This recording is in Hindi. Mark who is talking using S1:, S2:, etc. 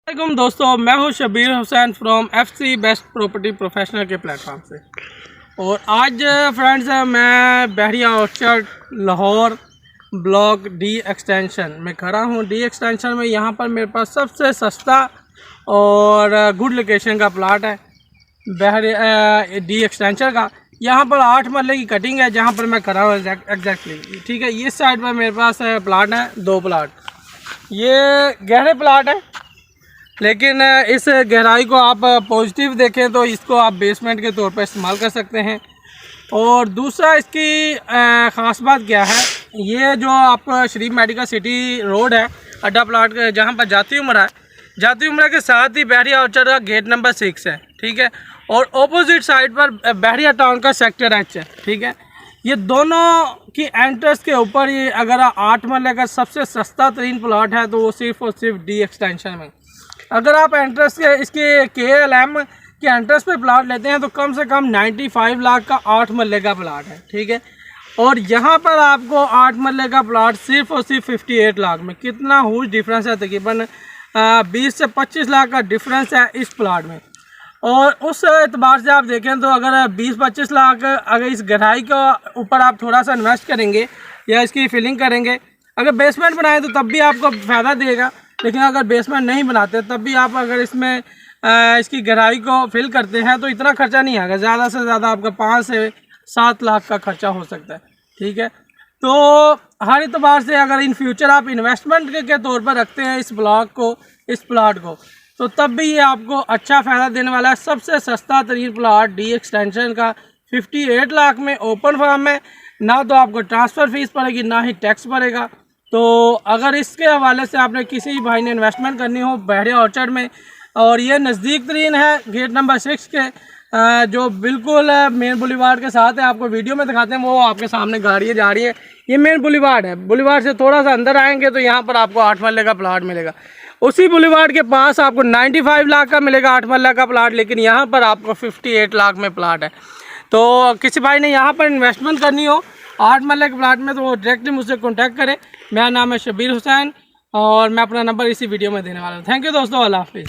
S1: वालेकुम दोस्तों, मैं हूं Shabbir Hussain from FC best property professional के प्लेटफॉर्म से। और आज फ्रेंड्स मैं Bahria orchard Lahore block D extension में खड़ा हूं। D एक्सटेंशन में यहां पर मेरे पास सबसे सस्ता और गुड लोकेशन का प्लाट है बहरिया D एक्सटेंशन का। यहां पर 8 मरले की कटिंग है जहां पर मैं खड़ा हूँ एग्जैक्टली। ठीक है, इस साइड पर मेरे पास प्लाट है 2 प्लाट। ये गहरे प्लाट है, लेकिन इस गहराई को आप पॉजिटिव देखें तो इसको आप बेसमेंट के तौर पर इस्तेमाल कर सकते हैं। और दूसरा इसकी ख़ास बात क्या है, ये जो आप शरीफ मेडिकल सिटी रोड है अड्डा प्लाट का जहाँ पर जाती उम्र है, जाती उम्र के साथ ही बहरिया ऑर्चर्ड का गेट नंबर 6 है। ठीक है, और ऑपोजिट साइड पर बहरिया टाउन का सेक्टर H है। ठीक है, ये दोनों की एंट्रेंस के ऊपर ही अगर 8 मरले का सबसे सस्ता तरीन प्लाट है तो वो सिर्फ और सिर्फ D एक्सटेंशन में। अगर आप एंट्रेंस के इसके KLM के एंट्रेंस पे प्लाट लेते हैं तो कम से कम 95 लाख का 8 मरले का प्लाट है। ठीक है, और यहाँ पर आपको 8 मरले का प्लाट सिर्फ और सिर्फ 58 लाख में, कितना हुज डिफरेंस है, तकरीबन 20 से 25 लाख का डिफरेंस है इस प्लाट में। और उस एतबार से आप देखें तो अगर 20-25 लाख अगर इस गहराई के ऊपर आप थोड़ा सा इन्वेस्ट करेंगे या इसकी फिलिंग करेंगे, अगर बेसमेंट बनाएं तो तब भी आपको फ़ायदा देगा, लेकिन अगर बेसमेंट नहीं बनाते तब भी आप अगर इसमें इसकी गहराई को फिल करते हैं तो इतना खर्चा नहीं आएगा। ज़्यादा से ज़्यादा आपका 5 से 7 लाख का खर्चा हो सकता है। ठीक है, तो हर एतबार से अगर इन फ्यूचर आप इन्वेस्टमेंट के तौर पर रखते हैं इस ब्लॉक को, इस प्लाट को, तो तब भी ये आपको अच्छा फ़ायदा देने वाला है। सबसे सस्ता तरीन प्लाट D एक्सटेंशन का 58 लाख में ओपन फार्म में, ना तो आपको ट्रांसफ़र फीस पड़ेगी ना ही टैक्स पड़ेगा। तो अगर इसके हवाले से आपने किसी भाई ने इन्वेस्टमेंट करनी हो बहरिया ऑर्चर्ड में, और ये नज़दीक तरीन है गेट नंबर 6 के, जो बिल्कुल मेन बुलीवार्ड के साथ है, आपको वीडियो में दिखाते हैं, वो आपके सामने गाड़ियाँ जा रही है, ये मेन बुलीवार्ड है। बुलीवार्ड से थोड़ा सा अंदर आएंगे तो यहाँ पर आपको 8 मरले का प्लाट मिलेगा। उसी बुलीवार्ड के पास आपको 95 लाख का मिलेगा 8 मरले का प्लाट, लेकिन यहाँ पर आपको 58 लाख में प्लाट है। तो किसी भाई ने यहाँ पर इन्वेस्टमेंट करनी हो 8 मरले के प्लाट में तो वो डायरेक्टली मुझसे कॉन्टैक्ट करें। मेरा नाम है शबीर हुसैन और मैं अपना नंबर इसी वीडियो में देने वाला हूँ। थैंक यू दोस्तों, अल्लाह हाफिज़।